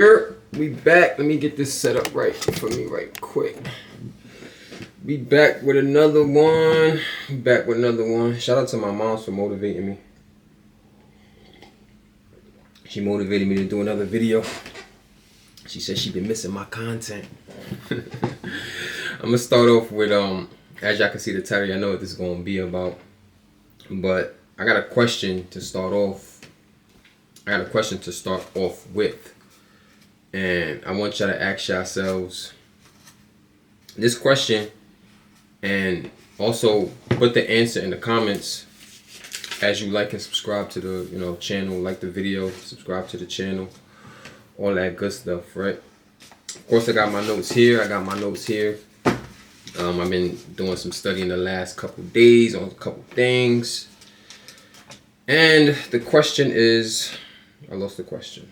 Here we back. Let me get this set up right for me right quick. Be back with another one. Shout out to my mom for motivating me. She motivated me to do another video. She said she'd been missing my content. I'm gonna start off with as y'all can see the title, I know what this is gonna be about. But I got a question to start off. With. And I want y'all to ask yourselves this question and also put the answer in the comments as you like and subscribe to the channel, like the video, subscribe to the channel, all that good stuff, right? Of course, I got my notes here. I've been doing some studying the last couple days on a couple things. And the question is, I lost the question.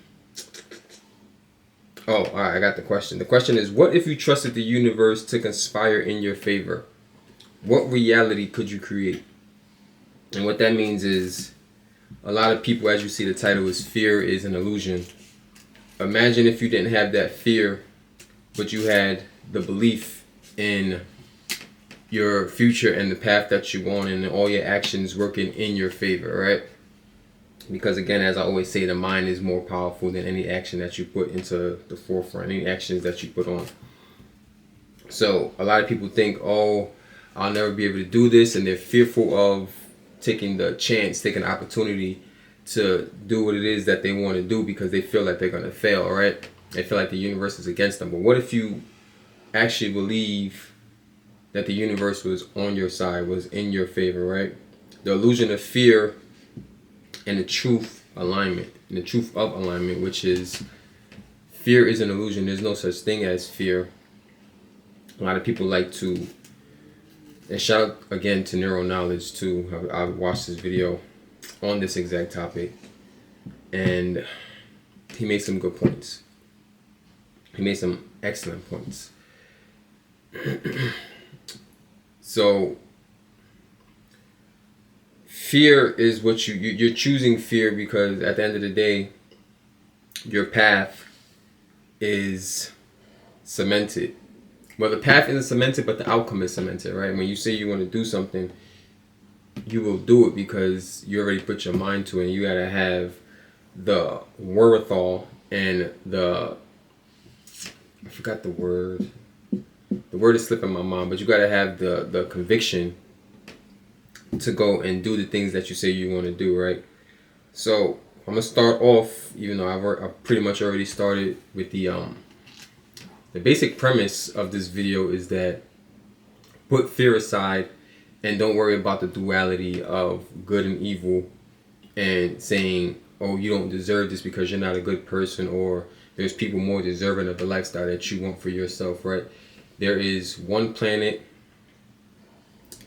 Oh, all right, I got the question. The question is, what if you trusted the universe to conspire in your favor? What reality could you create? And what that means is, a lot of people, as you see the title, is fear is an illusion. Imagine if you didn't have that fear, but you had the belief in your future and the path that you want and all your actions working in your favor, right? Because again, as I always say, the mind is more powerful than any action that you put into the forefront, any actions that you put on. So a lot of people think, oh, I'll never be able to do this, and they're fearful of taking the chance, taking the opportunity to do what it is that they want to do because they feel like they're going to fail, right? They feel like the universe is against them. But what if you actually believe that the universe was on your side, was in your favor, right? The illusion of fear and the truth of alignment, which is fear is an illusion. There's no such thing as fear. A lot of people like to, and shout out again to Neuro Knowledge too. I watched this video on this exact topic, and he made some good points. He made some excellent points. So fear is what you're choosing fear because at the end of the day, your path is cemented. Well, the path isn't cemented, but the outcome is cemented, right? When you say you want to do something, you will do it because you already put your mind to it. And you gotta have the wherewithal and I forgot the word. The word is slipping my mind, but you gotta have the conviction to go and do the things that you say you want to do, right? So I'm gonna start off, even though I've pretty much already started with the basic premise of this video is that put fear aside and don't worry about the duality of good and evil and saying, oh, you don't deserve this because you're not a good person, or there's people more deserving of the lifestyle that you want for yourself, right? There is one planet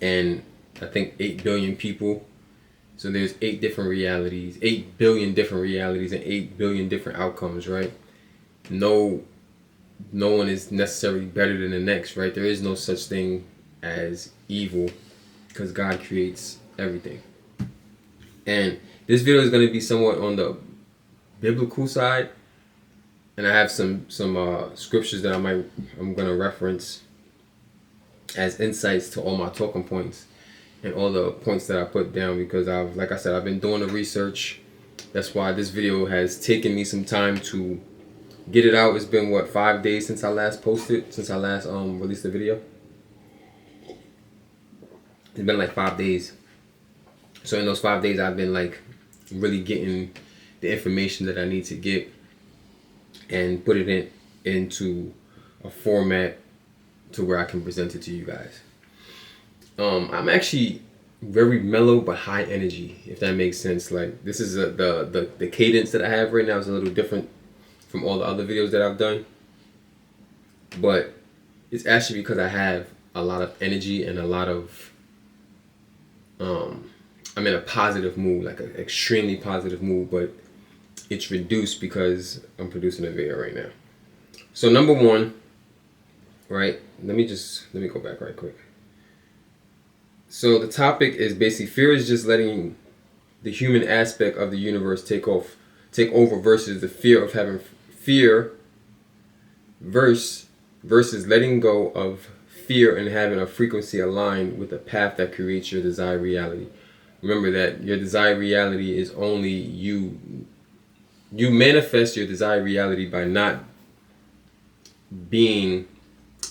and I think 8 billion people. So there's 8 different realities, 8 billion different realities and 8 billion different outcomes, right? No one is necessarily better than the next, right? There is no such thing as evil because God creates everything. And this video is going to be somewhat on the biblical side. And I have some scriptures that I'm going to reference as insights to all my talking points and all the points that I put down because like I said, I've been doing the research. That's why this video has taken me some time to get it out. It's been what, 5 days since I last released the video. It's been like 5 days. So in those 5 days, I've been like really getting the information that I need to get and put it into a format to where I can present it to you guys. I'm actually very mellow but high energy, if that makes sense. Like this is the cadence that I have right now is a little different from all the other videos that I've done, but it's actually because I have a lot of energy and a lot of I'm in a positive mood, like an extremely positive mood, but it's reduced because I'm producing a video right now. So number one, right? Let me go back right quick. So the topic is basically fear is just letting the human aspect of the universe take over versus the fear of having fear versus letting go of fear and having a frequency aligned with a path that creates your desired reality. Remember that your desired reality is only you. You manifest your desired reality by not being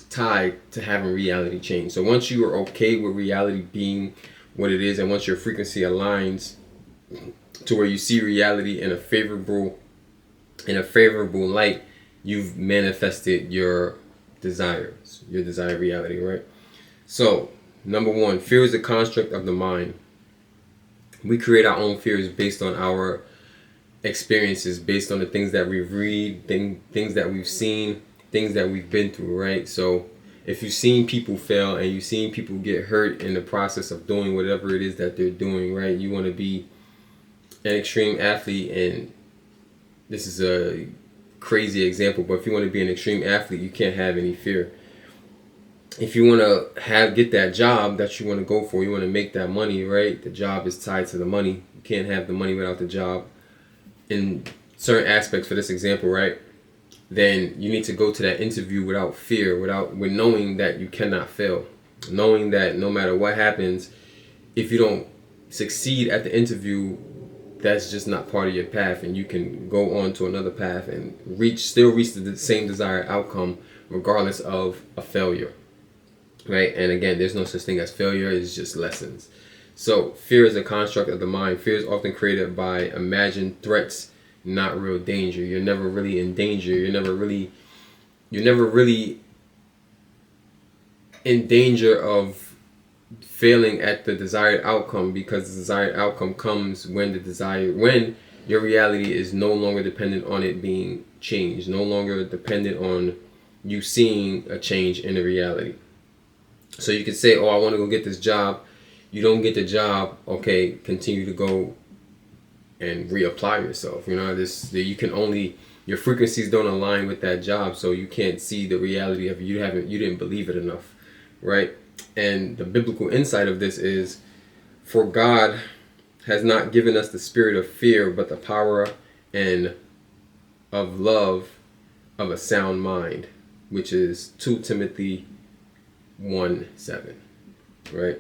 tied to having reality change. So once you are okay with reality being what it is, and once your frequency aligns to where you see reality in a favorable light, you've manifested your desires, your desired reality, right? So, number one, fear is a construct of the mind. We create our own fears based on our experiences, based on the things that we read, things that we've seen, things that we've been through, right? So if you've seen people fail and you've seen people get hurt in the process of doing whatever it is that they're doing, right? You want to be an extreme athlete, and this is a crazy example, but if you want to be an extreme athlete, you can't have any fear. If you want to get that job that you want to go for, you want to make that money, right? The job is tied to the money. You can't have the money without the job. In certain aspects, for this example, right, then you need to go to that interview without fear, with knowing that you cannot fail, knowing that no matter what happens, if you don't succeed at the interview, that's just not part of your path, and you can go on to another path and still reach the same desired outcome regardless of a failure, right? And again, there's no such thing as failure. It's just lessons. So fear is a construct of the mind. Fear is often created by imagined threats, not real danger. You're never really in danger. You're never really in danger of failing at the desired outcome, because the desired outcome comes when your reality is no longer dependent on it being changed, no longer dependent on you seeing a change in the reality. So you could say, oh, I want to go get this job. You don't get the job, okay, continue to go and reapply yourself. You know, your frequencies don't align with that job, so you can't see the reality of it. You didn't believe it enough, right? And the biblical insight of this is, for God has not given us the spirit of fear, but the power and of love, of a sound mind, which is 2 Timothy 1:7, right?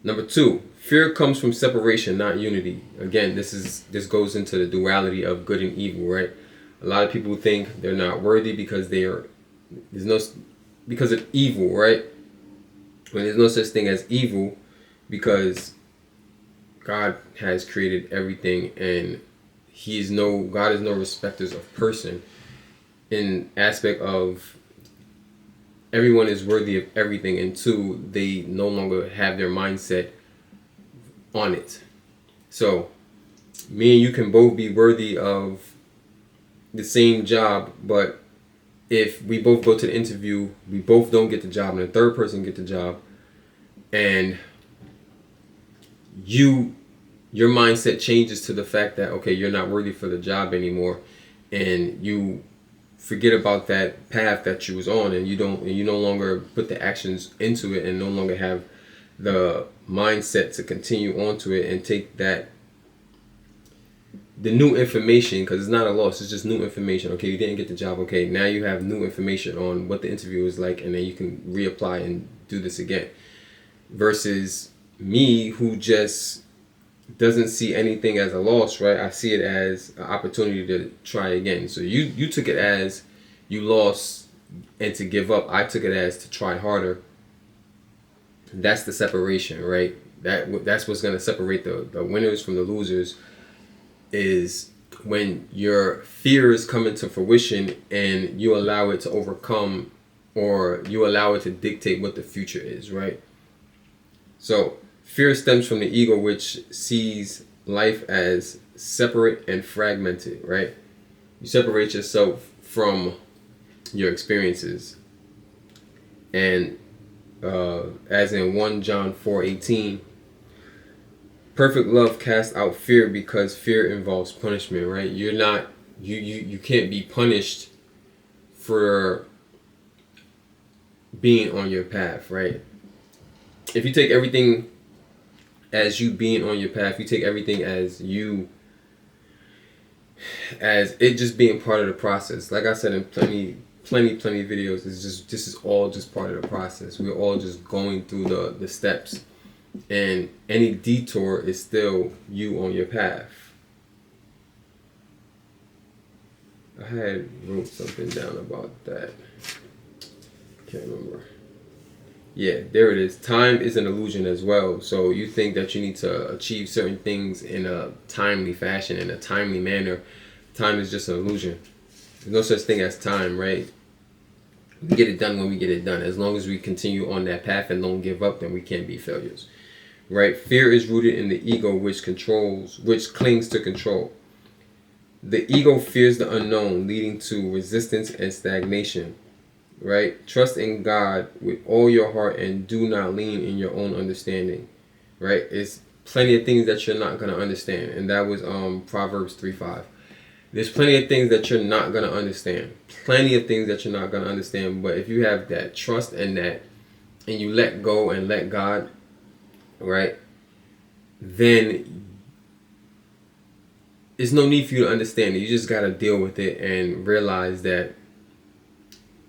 Number 2, fear comes from separation, not unity. Again, this goes into the duality of good and evil, right? A lot of people think they're not worthy because because of evil, right? When there's no such thing as evil, because God has created everything, and God is no respecters of person, in aspect of everyone is worthy of everything, and 2, they no longer have their mindset on it. So me and you can both be worthy of the same job, but if we both go to the interview, we both don't get the job, and the third person get the job, and your mindset changes to the fact that, okay, you're not worthy for the job anymore, and you forget about that path that you was on, and you no longer put the actions into it, and no longer have the mindset to continue onto it and take the new information, because it's not a loss, it's just new information. Okay, you didn't get the job, okay, now you have new information on what the interview is like, and then you can reapply and do this again. Versus me, who just doesn't see anything as a loss, right? I see it as an opportunity to try again. So you took it as you lost and to give up. I took it as to try harder. That's the separation, right? That's what's going to separate the winners from the losers, is when your fears come into fruition and you allow it to overcome, or you allow it to dictate what the future is, right? So fear stems from the ego, which sees life as separate and fragmented, right? You separate yourself from your experiences. And as in 1 John 4:18, perfect love casts out fear, because fear involves punishment, right? You can't be punished for being on your path, right? If you take everything as you being on your path, you take everything as you as it just being part of the process. Like I said in plenty videos, it's just, this is all just part of the process. We're all just going through the steps, and any detour is still you on your path. I had wrote something down about that. Can't remember. Yeah, there it is. Time is an illusion as well. So you think that you need to achieve certain things in a timely fashion, in a timely manner. Time is just an illusion. There's no such thing as time, right? We get it done when we get it done. As long as we continue on that path and don't give up, then we can't be failures, right? Fear is rooted in the ego, which clings to control. The ego fears the unknown, leading to resistance and stagnation, right? Trust in God with all your heart and do not lean in your own understanding, right? It's plenty of things that you're not going to understand. And that was Proverbs 3:5. There's plenty of things that you're not going to understand. Plenty of things that you're not going to understand. But if you have that trust in that, and you let go and let God, right, then there's no need for you to understand it. You just got to deal with it and realize that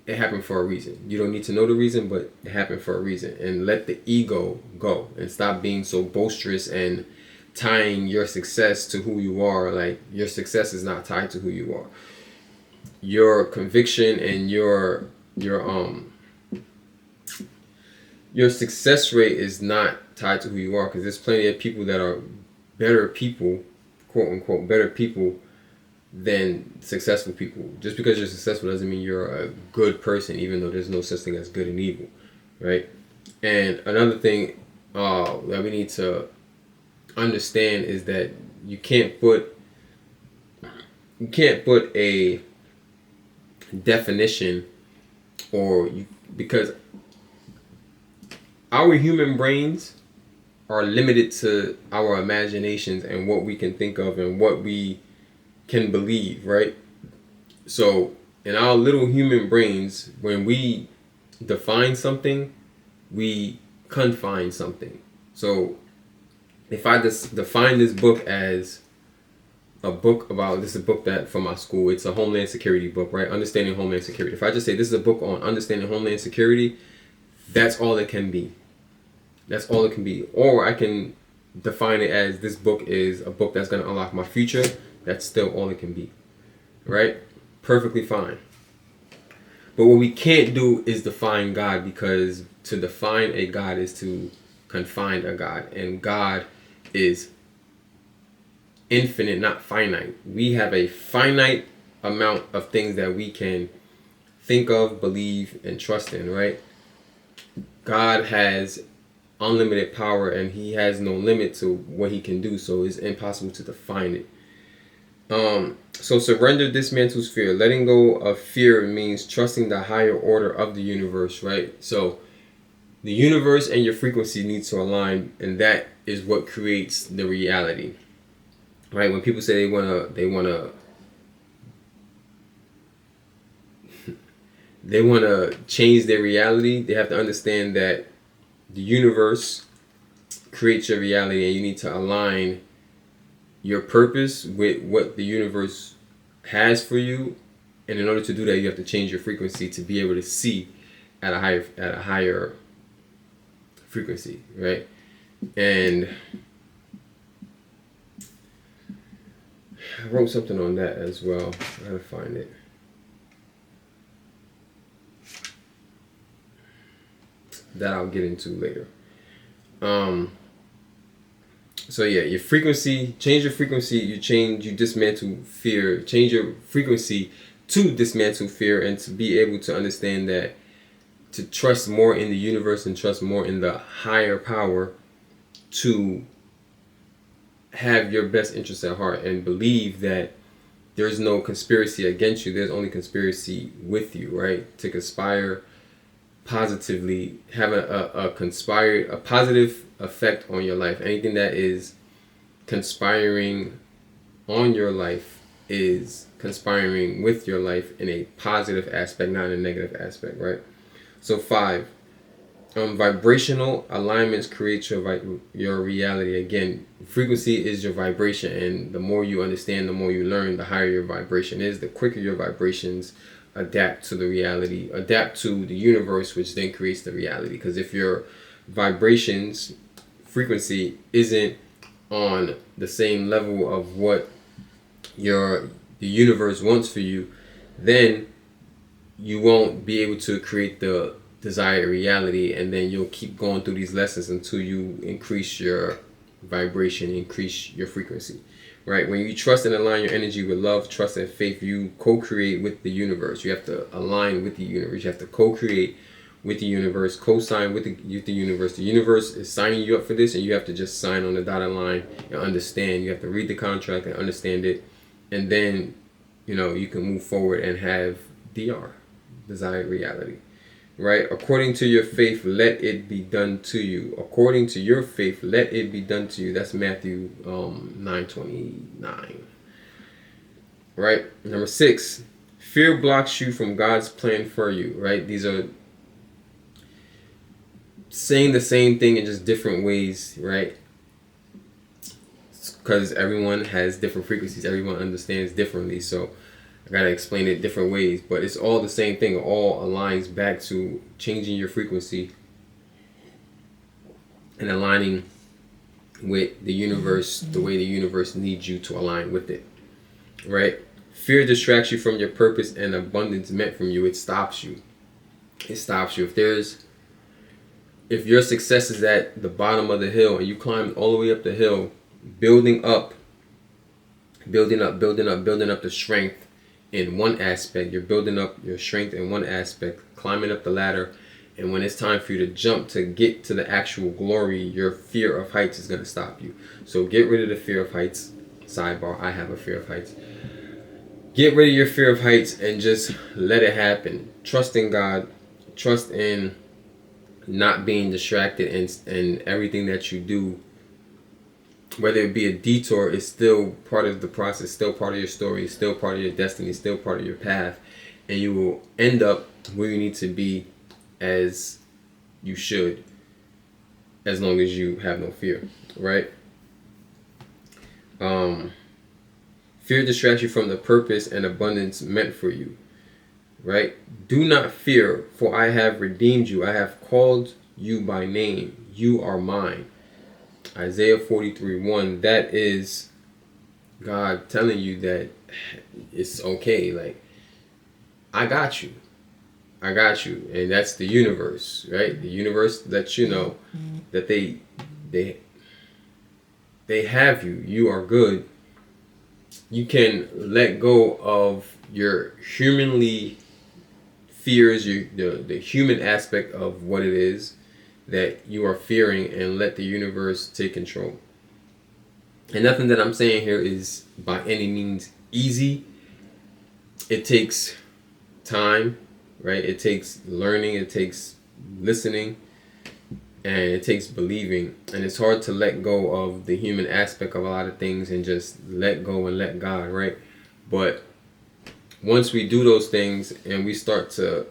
it happened for a reason. You don't need to know the reason, but it happened for a reason. And let the ego go and stop being so boisterous and tying your success to who you are. Like, your success is not tied to who you are. Your conviction and your success rate is not tied to who you are, because there's plenty of people that are better people, quote unquote, better people than successful people. Just because you're successful doesn't mean you're a good person, even though there's no such thing as good and evil, right? And another thing that we need to understand is that you can't put a definition because our human brains are limited to our imaginations and what we can think of and what we can believe, right? So in our little human brains, when we define something, we confine something. So if I just define this book as a book about, this is a book that from my school, it's a Homeland Security book, right? Understanding Homeland Security. If I just say this is a book on understanding Homeland Security, that's all it can be. That's all it can be. Or I can define it as this book is a book that's going to unlock my future. That's still all it can be, right? Perfectly fine. But what we can't do is define God, because to define a God is to confine a God. And God is infinite, not finite. We have a finite amount of things that we can think of, believe, and trust in, right? God has unlimited power, and he has no limit to what he can do, so it's impossible to define it. So surrender dismantles fear. Letting go of fear means trusting the higher order of the universe, right? So the universe and your frequency need to align, and that is what creates the reality, right? When people say they wanna change their reality, they have to understand that the universe creates your reality, and you need to align your purpose with what the universe has for you. And in order to do that, you have to change your frequency to be able to see at a higher frequency, right? And I wrote something on that as well. I gotta find it. That I'll get into later. So yeah, your frequency, change your frequency, you dismantle fear, change your frequency to dismantle fear, and to be able to understand that, to trust more in the universe and trust more in the higher power, to have your best interests at heart and believe that there's no conspiracy against you, there's only conspiracy with you, right? To conspire positively, have a positive effect on your life. Anything that is conspiring on your life is conspiring with your life in a positive aspect, not in a negative aspect, right? So 5, Vibrational alignments create your reality. Again, frequency is your vibration, and the more you understand, the more you learn, the higher your vibration is, the quicker your vibrations adapt to the reality, adapt to the universe, which then creates the reality. Because if your vibrations frequency isn't on the same level of what the universe wants for you, then you won't be able to create the desired reality, and then you'll keep going through these lessons until you increase your vibration, increase your frequency. Right? When you trust and align your energy with love, trust, and faith, you co-create with the universe. You have to align with the universe. You have to co-create with the universe, co-sign with the universe. The universe is signing you up for this, and you have to just sign on the dotted line and understand. You have to read the contract and understand it, and then you can move forward and have DR, desired reality. Right? According to your faith, let it be done to you. According to your faith, let it be done to you. That's Matthew 9:29. Right? Number 6, fear blocks you from God's plan for you. Right? These are saying the same thing in just different ways. Right? Because everyone has different frequencies. Everyone understands differently. So I gotta explain it different ways, but it's all the same thing. It all aligns back to changing your frequency and aligning with the universe the way the universe needs you to align with it. Right? Fear distracts you from your purpose and abundance meant from you. It stops you. It stops you. If your success is at the bottom of the hill and you climb all the way up the hill, building up the strength in one aspect, you're building up your strength in one aspect, climbing up the ladder, and when it's time for you to jump to get to the actual glory, your fear of heights is going to stop you. So get rid of the fear of heights. Sidebar, I have a fear of heights. Get rid of your fear of heights and just let it happen. Trust in God. Trust in not being distracted, and everything that you do, whether it be a detour, is still part of the process, still part of your story, still part of your destiny, still part of your path, and you will end up where you need to be as you should, as long as you have no fear. Right? Fear distracts you from the purpose and abundance meant for you. Right? Do not fear, for I have redeemed you. I have called you by name. You are mine. Isaiah 43:1. That is God telling you that it's okay. Like, I got you. I got you. And that's the universe, right? The universe lets you know that they have you. You are good. You can let go of your humanly fears, the human aspect of what it is that you are fearing, and let the universe take control. And nothing that I'm saying here is by any means easy. It takes time, right? It takes learning, it takes listening, and it takes believing. And it's hard to let go of the human aspect of a lot of things and just let go and let God, right? But once we do those things and we start to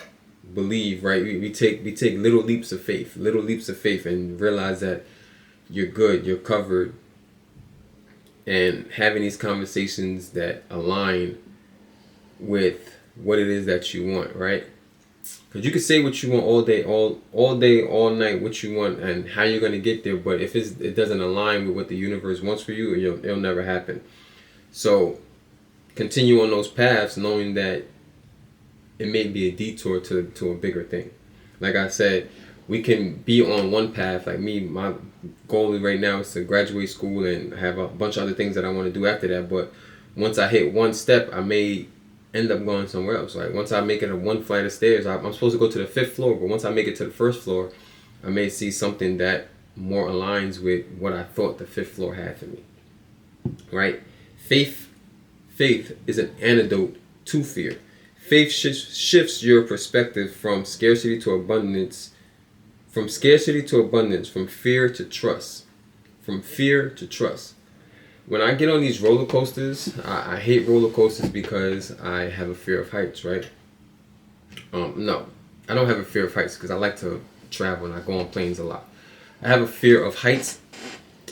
believe, right, we take little leaps of faith, and realize that you're good, you're covered, and having these conversations that align with what it is that you want, right? Because you can say what you want all day, all night, what you want and how you're going to get there, but if it doesn't align with what the universe wants for you, it'll never happen. So continue on those paths, knowing that it may be a detour to a bigger thing. Like I said, we can be on one path. Like me, my goal right now is to graduate school and have a bunch of other things that I want to do after that. But once I hit one step, I may end up going somewhere else. Like once I make it a one flight of stairs, I'm supposed to go to the 5th floor. But once I make it to the 1st floor, I may see something that more aligns with what I thought the 5th floor had for me. Right? Faith is an antidote to fear. Faith shifts your perspective from scarcity to abundance, from fear to trust, When I get on these roller coasters, I hate roller coasters because I have a fear of heights, right? No, I don't have a fear of heights because I like to travel and I go on planes a lot. I have a fear of heights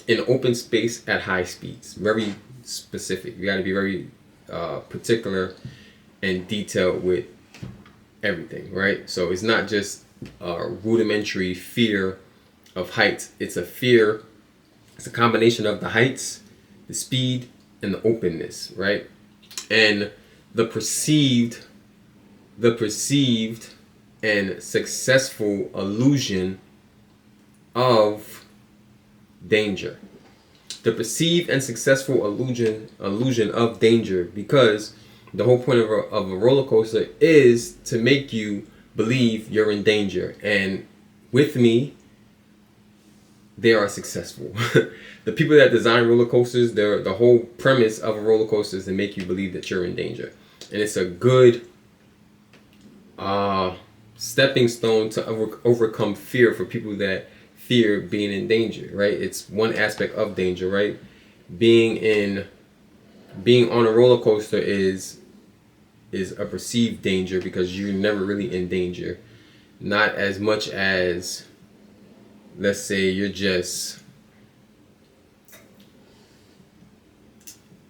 in open space at high speeds. Very specific. You got to be very particular and detailed with everything, right? So it's not just a rudimentary fear of heights. It's a fear. It's a combination of the heights, the speed, and the openness, right? And the perceived and successful illusion of danger. The perceived and successful illusion of danger, because the whole point of a roller coaster is to make you believe you're in danger. And with me, they are successful. The people that design roller coasters, the whole premise of a roller coaster is to make you believe that you're in danger. And it's a good stepping stone to overcome fear for people that fear being in danger, right? It's one aspect of danger, right? Being on a roller coaster is a perceived danger because you're never really in danger. Not as much as, let's say you're just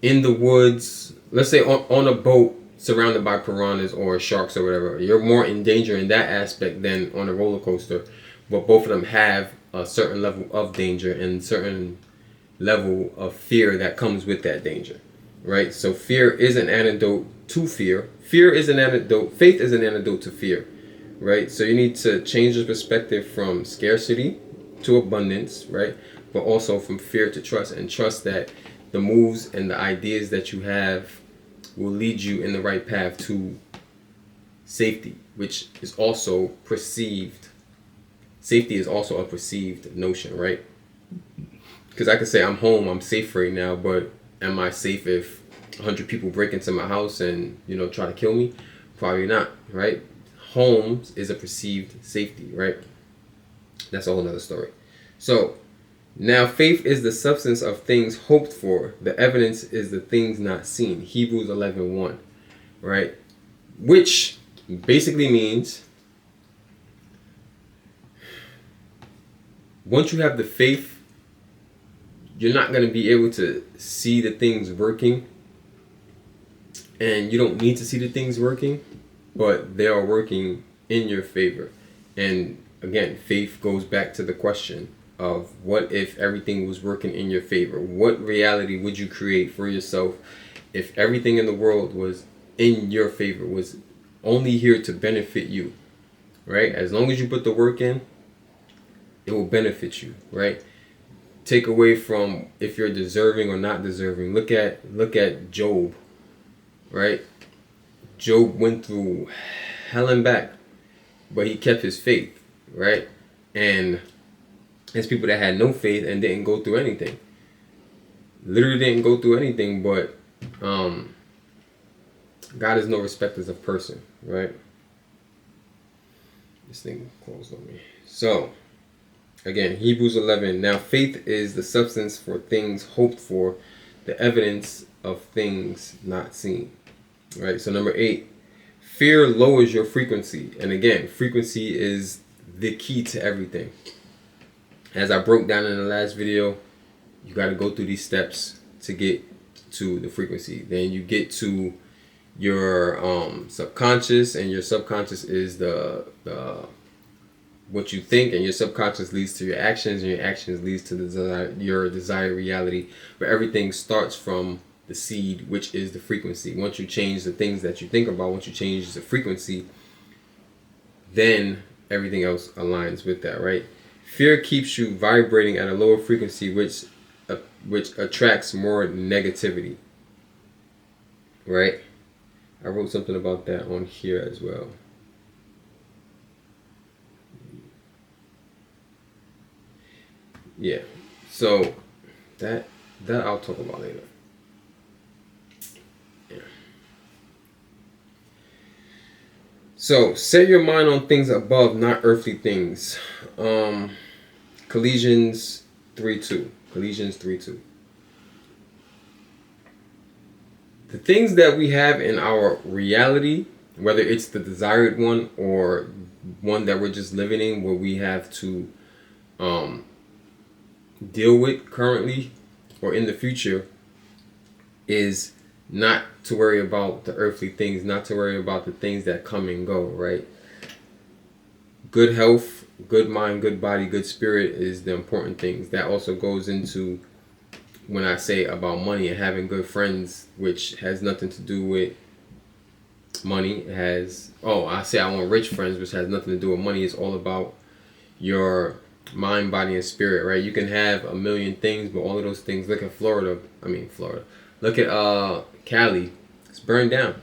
in the woods, let's say on a boat surrounded by piranhas or sharks or whatever. You're more in danger in that aspect than on a roller coaster. But both of them have a certain level of danger and certain level of fear that comes with that danger, right? So fear is an antidote to fear. Fear is an antidote. Faith is an antidote to fear, right? So you need to change your perspective from scarcity to abundance, right? But also from fear to trust, and trust that the moves and the ideas that you have will lead you in the right path to safety, which is also perceived. Safety is also a perceived notion, right? Because I could say I'm home, I'm safe right now, but am I safe if 100 people break into my house and, try to kill me? Probably not, right? Home is a perceived safety, right? That's a whole nother story. So, now faith is the substance of things hoped for. The evidence is the things not seen. Hebrews 11:1, right? Which basically means once you have the faith, you're not going to be able to see the things working. And you don't need to see the things working, but they are working in your favor. And again, faith goes back to the question of what if everything was working in your favor? What reality would you create for yourself if everything in the world was in your favor, was only here to benefit you, right? As long as you put the work in, it will benefit you, right? Take away from if you're deserving or not deserving. Look at Job, right? Job went through hell and back, but he kept his faith, right? And there's people that had no faith and didn't go through anything. Literally didn't go through anything, but God is no respecter of person, right? This thing closed on me. So, again, Hebrews 11. Now faith is the substance for things hoped for, the evidence of things not seen. Right? So number 8, fear lowers your frequency. And again, frequency is the key to everything. As I broke down in the last video, you got to go through these steps to get to the frequency. Then you get to your subconscious, and your subconscious is the what you think, and your subconscious leads to your actions, and your actions leads to your desired reality. But everything starts from the seed, which is the frequency. Once you change the things that you think about, once you change the frequency, then everything else aligns with that, right? Fear keeps you vibrating at a lower frequency, which attracts more negativity, right? I wrote something about that on here as well. Yeah, so that I'll talk about later. Yeah. So set your mind on things above, not earthly things. Colossians 3:2. Colossians 3:2. The things that we have in our reality whether it's the desired one or one that we're just living in, where we have to deal with currently or in the future, is not to worry about the earthly things, not to worry about the things that come and go, right? Good health, good mind, good body, good spirit is the important things. That also goes into when I say about money and having good friends, which has nothing to do with money. It has, I say I want rich friends, which has nothing to do with money. It's all about your mind, body, and spirit, right? You can have a million things, but all of those things, look at Florida. Look at Cali. It's burned down.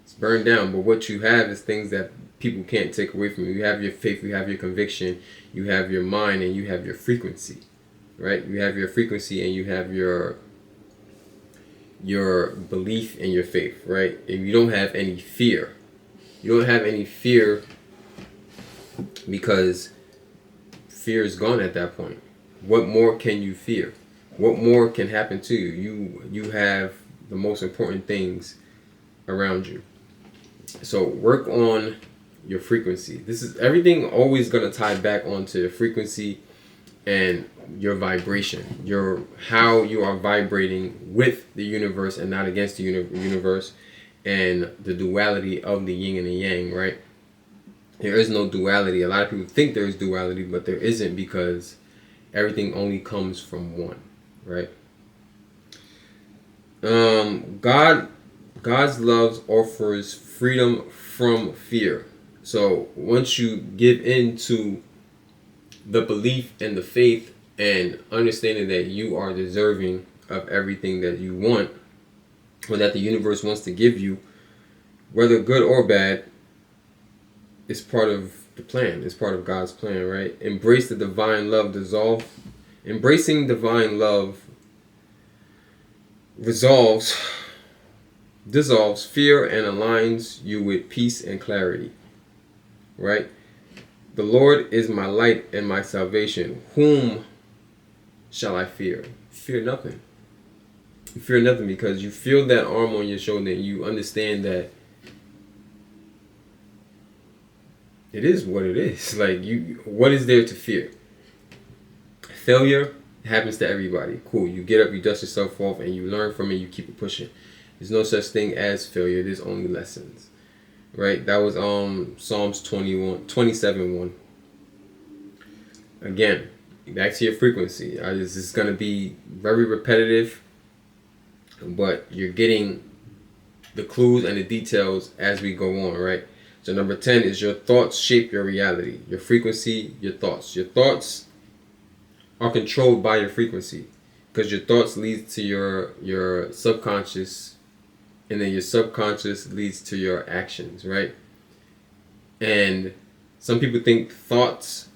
It's burned down. But what you have is things that people can't take away from you. You have your faith, you have your conviction, you have your mind, and you have your frequency, right? You have your frequency and you have your belief and your faith, right? And you don't have any fear. You don't have any fear because fear is gone at that point. What more can you fear? What more can happen to you? You have the most important things around you. So work on your frequency. This is everything always going to tie back onto your frequency and your vibration, how you are vibrating with the universe and not against the universe, and the duality of the yin and the yang, right? There is no duality. A lot of people think there is duality, but there isn't, because everything only comes from one, right? God's love offers freedom from fear. So once you give into the belief and the faith and understanding that you are deserving of everything that you want, or that the universe wants to give you, whether good or bad, it's part of the plan. It's part of God's plan, right? Embrace the divine love. Embracing divine love dissolves fear and aligns you with peace and clarity, right? The Lord is my light and my salvation. Whom shall I fear? Fear nothing. You fear nothing because you feel that arm on your shoulder and you understand that it is what it is. Like, what is there to fear? Failure happens to everybody. Cool. You get up, you dust yourself off, and you learn from it. You keep it pushing. There's no such thing as failure. There's only lessons. Right? That was Psalms 27:1. Again, back to your frequency. This is going to be very repetitive, but you're getting the clues and the details as we go on, right? So number 10 is your thoughts shape your reality. Your frequency, your thoughts. Your thoughts are controlled by your frequency, because your thoughts lead to your subconscious, and then your subconscious leads to your actions, right? And some people think thoughts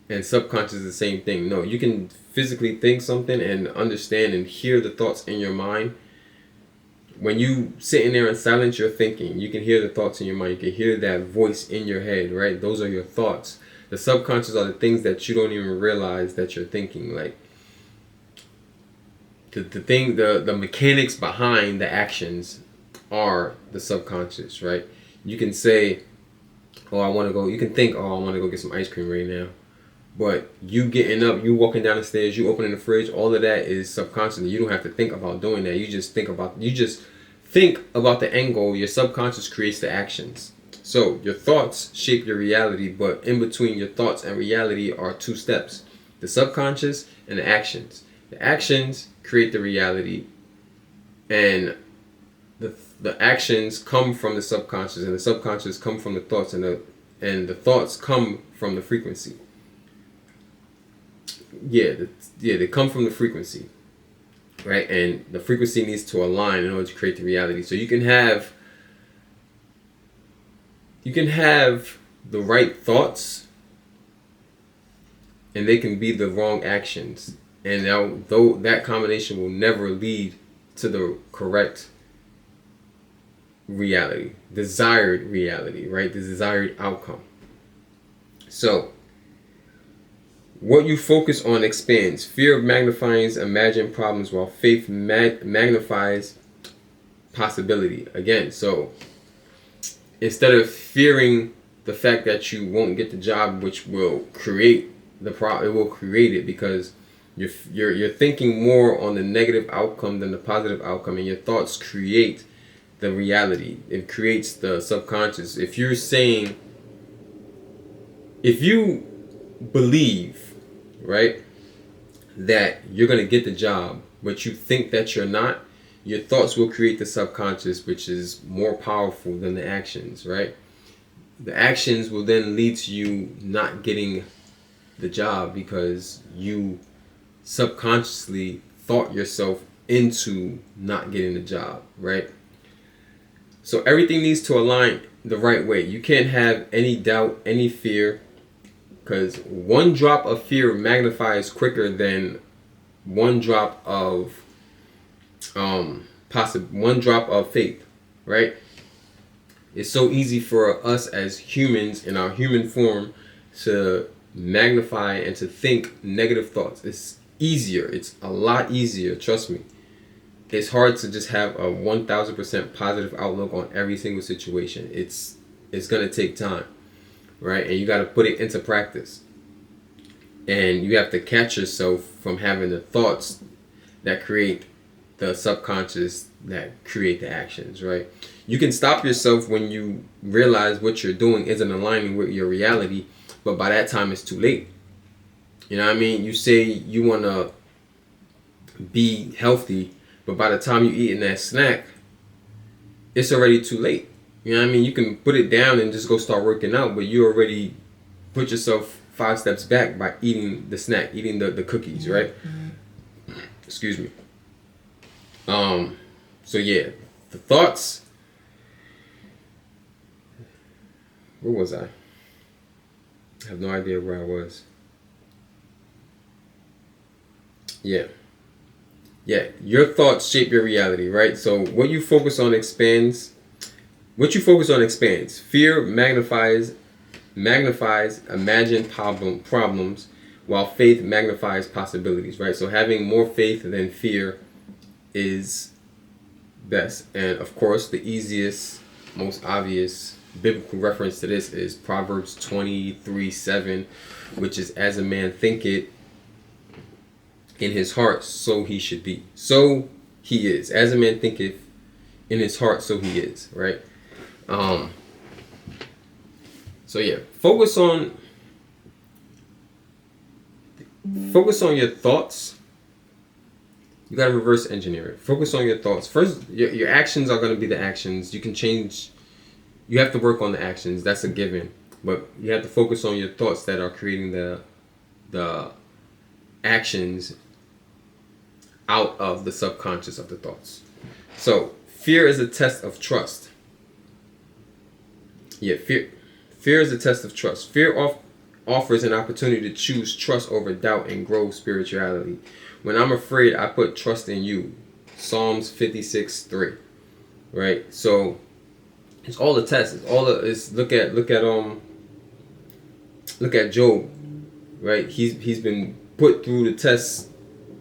and subconscious is the same thing. No, you can physically think something and understand and hear the thoughts in your mind. When you sitting there in silence, you're thinking. You can hear the thoughts in your mind. You can hear that voice in your head, right? Those are your thoughts. The subconscious are the things that you don't even realize that you're thinking. Like the mechanics behind the actions are the subconscious, right? You can say, you can think, I want to go get some ice cream right now. But you getting up, you walking down the stairs, you opening the fridge, all of that is subconscious. You don't have to think about doing that. You just think about the end goal. Your subconscious creates the actions. So your thoughts shape your reality, but in between your thoughts and reality are two steps: the subconscious and the actions. The actions create the reality, and the actions come from the subconscious, and the subconscious come from the thoughts, and the thoughts come from the frequency. They come from the frequency, right? And the frequency needs to align in order to create the reality. So you can have the right thoughts, and they can be the wrong actions, and though that combination will never lead to the correct reality, desired reality, right? The desired outcome. So what you focus on expands. Fear magnifies imagined problems, while faith magnifies possibility. Again, so instead of fearing the fact that you won't get the job, which will create the problem, it will create it, because you're thinking more on the negative outcome than the positive outcome, and your thoughts create the reality. It creates the subconscious. If you're saying, if you believe, right, that you're going to get the job, but you think that you're not, your thoughts will create the subconscious, which is more powerful than the actions, right? The actions will then lead to you not getting the job because you subconsciously thought yourself into not getting the job, right? So everything needs to align the right way. You can't have any doubt, any fear, because one drop of fear magnifies quicker than one drop of one drop of faith, right? It's so easy for us as humans in our human form to magnify and to think negative thoughts. It's easier. It's a lot easier. Trust me. It's hard to just have a 1000% positive outlook on every single situation. It's gonna take time, right? And you got to put it into practice. And you have to catch yourself from having the thoughts that create the subconscious that create the actions, right? You can stop yourself when you realize what you're doing isn't aligning with your reality, but by that time it's too late. You know what I mean? You say you want to be healthy, but by the time you eating that snack, it's already too late. You know what I mean? You can put it down and just go start working out, but you already put yourself 5 steps back by eating the snack, eating the cookies, right? Excuse me. So yeah, the thoughts. Where was I? I have no idea where I was. Yeah, your thoughts shape your reality, right? So what you focus on expands. Fear magnifies imagined problems, while faith magnifies possibilities, right? So having more faith than fear is best. And of course, the easiest, most obvious biblical reference to this is Proverbs 23:7, which is, as a man thinketh in his heart, so he should be. So he is. As a man thinketh in his heart, so he is, right? So yeah, focus on your thoughts. You gotta reverse engineer it. Focus on your thoughts. First, your actions are gonna be the actions. You can change. You have to work on the actions. That's a given. But you have to focus on your thoughts that are creating the actions out of the subconscious of the thoughts. So fear is a test of trust. Yeah, fear is a test of trust. Fear offers an opportunity to choose trust over doubt and grow spirituality. When I'm afraid, I put trust in you. Psalms 56:3. Right? So it's all the tests. It's look at Job. Right? He's been put through the tests,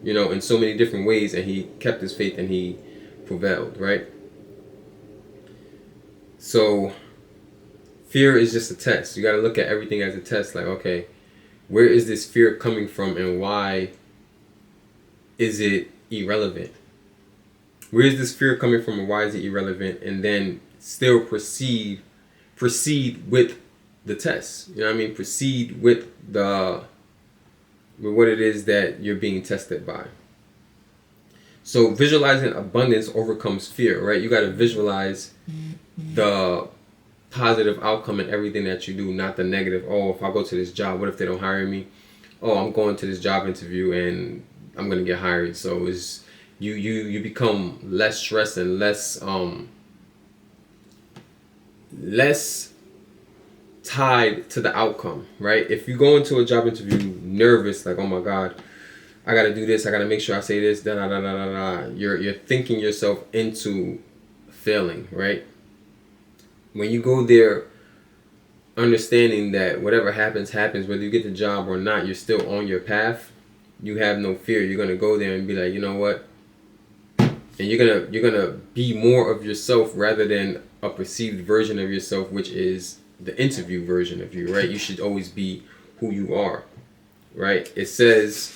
in so many different ways, and he kept his faith and he prevailed, right? So fear is just a test. You got to look at everything as a test. Like, okay, where is this fear coming from, and why is it irrelevant? Where is this fear coming from, and why is it irrelevant? And then still proceed with the test. You know what I mean? Proceed with what it is that you're being tested by. So visualizing abundance overcomes fear, right? You got to visualize the positive outcome in everything that you do, not the negative. Oh, if I go to this job, what if they don't hire me? Oh, I'm going to this job interview and I'm going to get hired. So it's you become less stressed and less tied to the outcome, right? If you go into a job interview nervous, like, oh my God, I gotta do this, I gotta make sure I say this, da da da da da da. You're thinking yourself into failing, right? When you go there understanding that whatever happens, whether you get the job or not, you're still on your path, you have no fear. You're gonna go there and be like, you know what? and you're gonna be more of yourself rather than a perceived version of yourself, which is the interview version of you, right? You should always be who you are, right? It says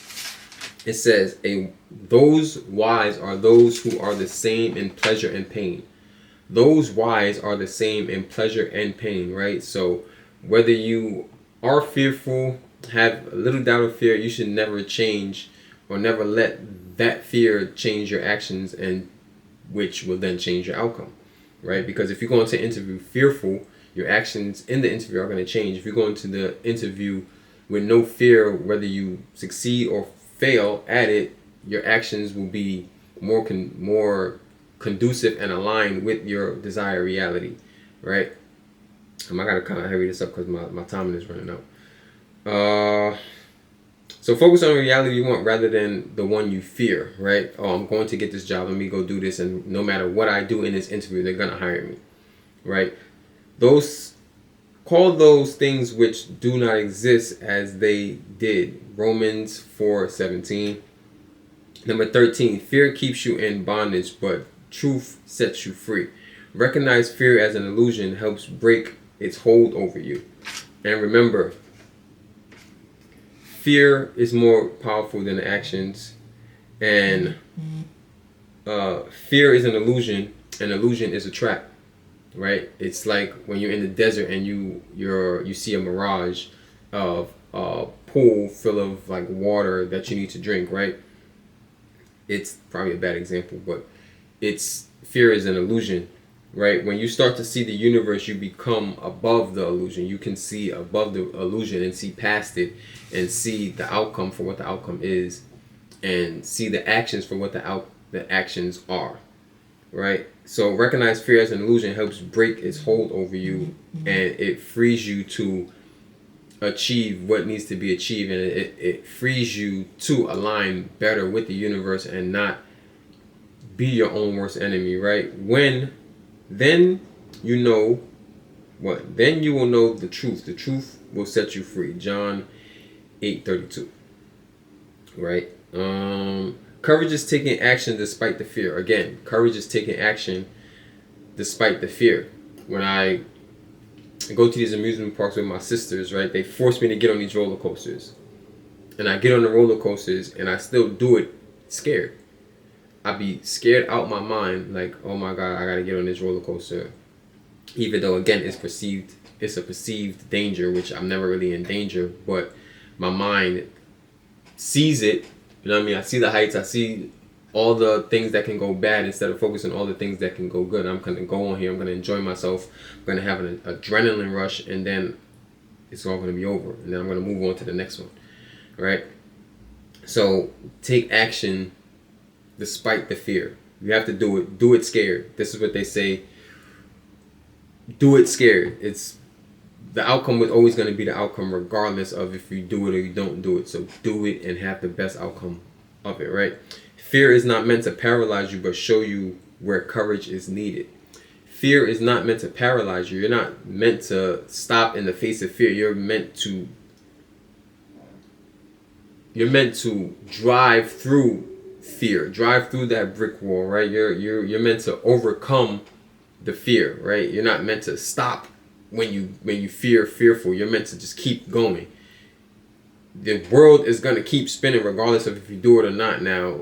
those wise are those who are the same in pleasure and pain. Those wise are the same in pleasure and pain, right? So whether you are fearful, have a little doubt of fear, you should never change or never let that fear change your actions, and which will then change your outcome, right? Because if you go into an interview fearful, your actions in the interview are going to change. If you go into the interview with no fear, whether you succeed or fail at it, your actions will be more conducive and aligned with your desired reality, right? I gotta kind of hurry this up because my timing is running out. So focus on the reality you want rather than the one you fear, right? Oh, I'm going to get this job. Let me go do this, and no matter what I do in this interview, they're gonna hire me, right? Call those things which do not exist as they did. Romans 4:17. Number 13. Fear keeps you in bondage, but truth sets you free. Recognize fear as an illusion helps break its hold over you. And remember, fear is more powerful than the actions, and fear is an illusion. An illusion is a trap, right? It's like when you're in the desert and you see a mirage of a pool full of like water that you need to drink, right? It's probably a bad example, but fear is an illusion, right? When you start to see the universe, you become above the illusion. You can see above the illusion and see past it, and see the outcome for what the outcome is, and see the actions for what the actions are, right? So recognize fear as an illusion helps break its hold over you, and it frees you to achieve what needs to be achieved, and it frees you to align better with the universe and not be your own worst enemy, right? Then you know what? Then you will know the truth. The truth will set you free. John 8:32. Right? Courage is taking action despite the fear. Again, courage is taking action despite the fear. When I go to these amusement parks with my sisters, right, they force me to get on these roller coasters. And I get on the roller coasters and I still do it scared. I be scared out my mind, like, oh my God, I gotta get on this roller coaster. Even though, again, it's a perceived danger, which I'm never really in danger, but my mind sees it. You know what I mean? I see the heights, I see all the things that can go bad instead of focusing on all the things that can go good. I'm gonna go on here, I'm gonna enjoy myself, I'm gonna have an adrenaline rush, and then it's all gonna be over. And then I'm gonna move on to the next one, right? So take action despite the fear. You have to do it. Do it scared. This is what they say. Do it scared. It's the outcome is always going to be the outcome, regardless of if you do it or you don't do it. So do it and have the best outcome of it, right? Fear is not meant to paralyze you, but show you where courage is needed. Fear is not meant to paralyze you. You're not meant to stop in the face of fear. You're meant to drive through fear, drive through that brick wall, right? You're meant to overcome the fear, right? You're not meant to stop when you fearful. You're meant to just keep going. The world is going to keep spinning regardless of if you do it or not. Now,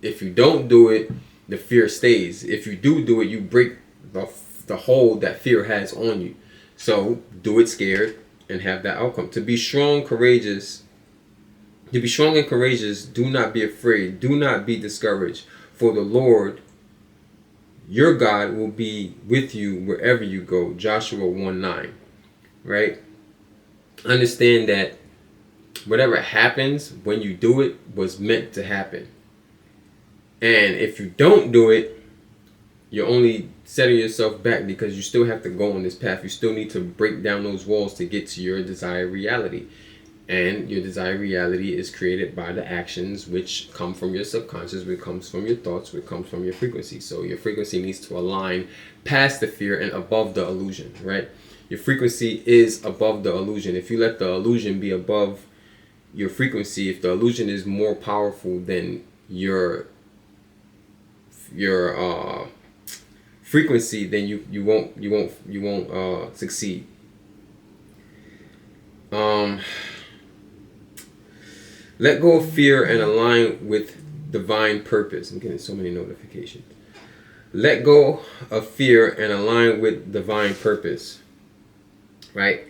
if you don't do it, the fear stays. If you do it, you break the hold that fear has on you. So do it scared and have that outcome. To be strong and courageous, do not be afraid. Do not be discouraged. For the Lord, your God, will be with you wherever you go. Joshua 1:9. Right? Understand that whatever happens when you do it was meant to happen. And if you don't do it, you're only setting yourself back, because you still have to go on this path. You still need to break down those walls to get to your desired reality. And your desired reality is created by the actions which come from your subconscious, which comes from your thoughts, which comes from your frequency. So your frequency needs to align past the fear and above the illusion, right? Your frequency is above the illusion. If you let the illusion be above your frequency, if the illusion is more powerful than your your frequency, then you won't succeed. Let go of fear and align with divine purpose. I'm getting so many notifications. Let go of fear and align with divine purpose. Right?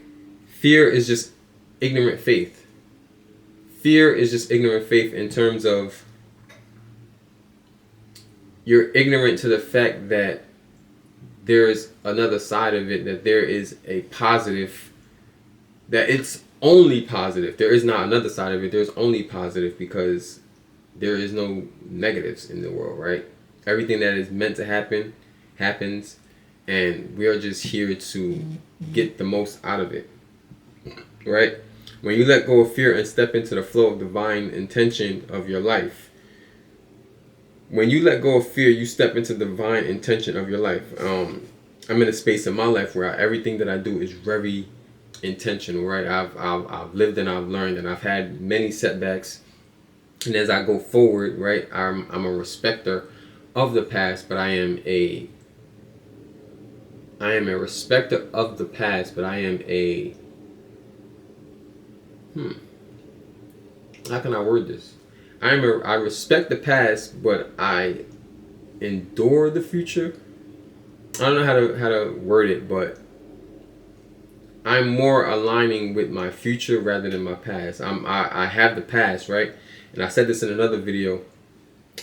Fear is just ignorant faith. Fear is just ignorant faith in terms of you're ignorant to the fact that there is another side of it, that there is a positive, that it's only positive. There is not another side of it. There's only positive, because there is no negatives in the world, right? Everything that is meant to happen happens, and we are just here to get the most out of it, right? When you let go of fear and step into the flow of divine intention of your life, when you let go of fear, you step into the divine intention of your life. I'm in a space in my life where everything that I do is very intentional, right? I've lived and I've learned, and I've had many setbacks. And as I go forward, right, I'm a respecter of the past, but I am a respecter of the past, but I am a how can I word this? I respect the past, but I endure the future. I don't know how to word it, but I'm more aligning with my future rather than my past. I have the past, right? And I said this in another video.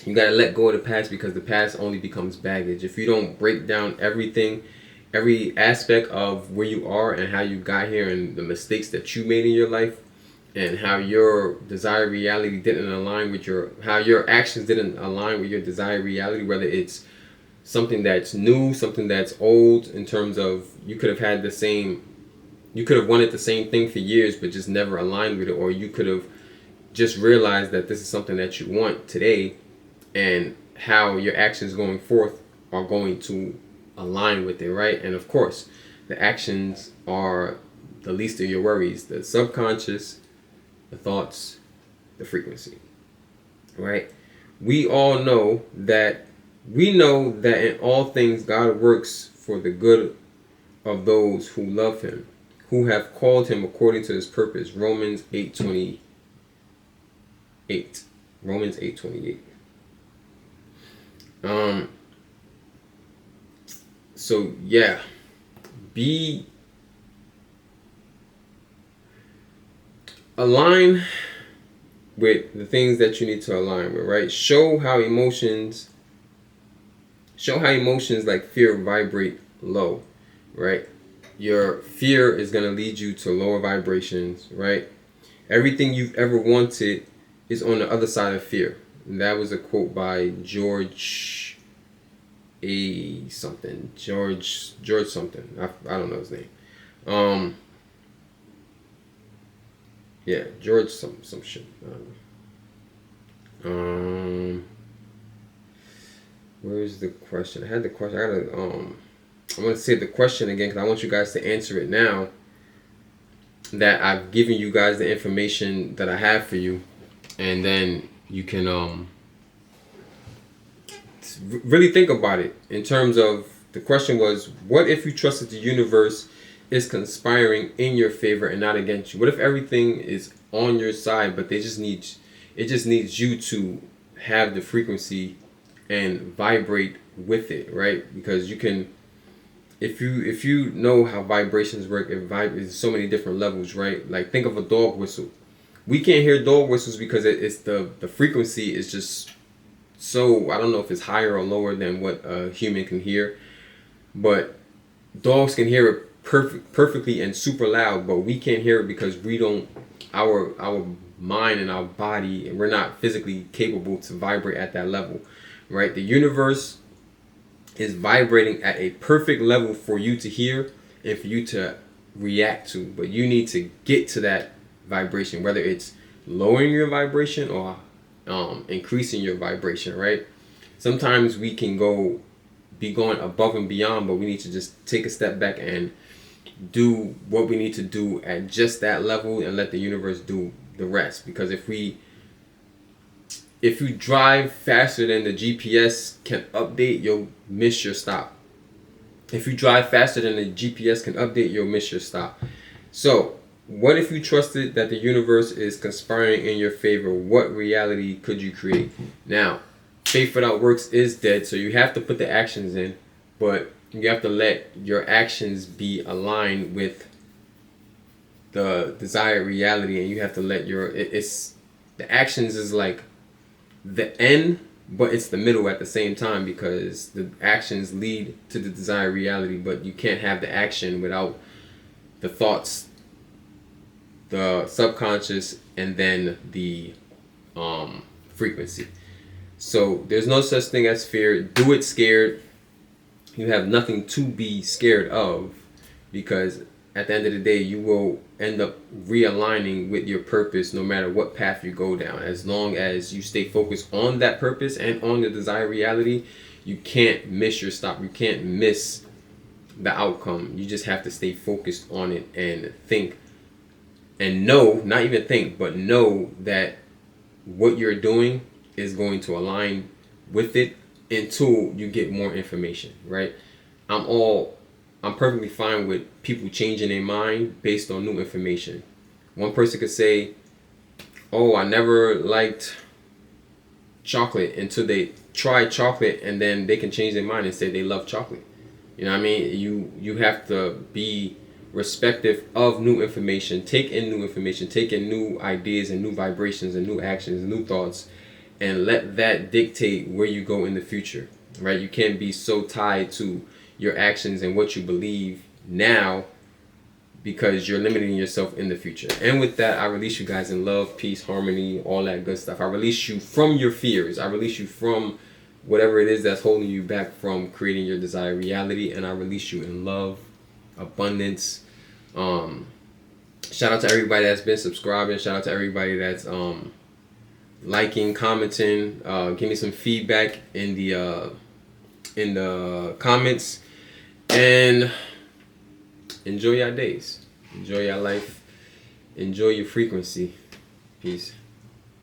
You gotta let go of the past, because the past only becomes baggage. If you don't break down everything, every aspect of where you are and how you got here and the mistakes that you made in your life, and how your desired reality didn't align with how your actions didn't align with your desired reality, whether it's something that's new, something that's old, in terms of you could have wanted the same thing for years but just never aligned with it, or you could have just realized that this is something that you want today, and how your actions going forth are going to align with it, right? And of course, the actions are the least of your worries. The subconscious, the thoughts, the frequency, right? We know that in all things God works for the good of those who love him, who have called him according to his purpose. Romans 8:28. Romans 8:28. So yeah, align with the things that you need to align with, right? Show how emotions like fear vibrate low, right? Your fear is going to lead you to lower vibrations, right? Everything you've ever wanted is on the other side of fear. And that was a quote by George something. I don't know his name. Yeah, George some shit. Where's the question? I had the question. I'm gonna say the question again, because I want you guys to answer it now that I've given you guys the information that I have for you, and then you can really think about it. In terms of, the question was, what if you trusted the universe is conspiring in your favor and not against you? What if everything is on your side, but it just needs you to have the frequency and vibrate with it, right? Because you can, if you know how vibrations work, it's so many different levels, right? Like, think of a dog whistle. We can't hear dog whistles because it's the frequency is just so, I don't know if it's higher or lower than what a human can hear, but dogs can hear it perfectly and super loud, but we can't hear it because we don't, our mind and our body, and we're not physically capable to vibrate at that level, right? The universe is vibrating at a perfect level for you to hear and for you to react to, but you need to get to that vibration, whether it's lowering your vibration or increasing your vibration, right? Sometimes we can be going above and beyond, but we need to just take a step back and do what we need to do at just that level and let the universe do the rest. Because if if you drive faster than the GPS can update, you'll miss your stop. If you drive faster than the GPS can update, you'll miss your stop. So, what if you trusted that the universe is conspiring in your favor? What reality could you create? Now, faith without works is dead, so you have to put the actions in, but you have to let your actions be aligned with the desired reality, and you have to let the actions is like the end, but it's the middle at the same time, because the actions lead to the desired reality, but you can't have the action without the thoughts, the subconscious, and then the frequency. So there's no such thing as fear. Do it scared. You have nothing to be scared of, because at the end of the day, you will end up realigning with your purpose no matter what path you go down. As long as you stay focused on that purpose and on the desired reality, you can't miss your stop. You can't miss the outcome. You just have to stay focused on it and think and know, not even think, but know that what you're doing is going to align with it until you get more information, right? I'm perfectly fine with people changing their mind based on new information. One person could say, oh, I never liked chocolate, until they try chocolate, and then they can change their mind and say they love chocolate. You know what I mean? You have to be respective of new information, take in new information, take in new ideas and new vibrations and new actions and new thoughts, and let that dictate where you go in the future, right? You can't be so tied to your actions and what you believe now, because you're limiting yourself in the future. And with that, I release you guys in love, peace, harmony, all that good stuff. I release you from your fears. I release you from whatever it is that's holding you back from creating your desired reality. And I release you in love, abundance. Shout out to everybody that's been subscribing. Shout out to everybody that's liking, commenting. Give me some feedback in the comments. And enjoy your days. Enjoy your life. Enjoy your frequency. Peace.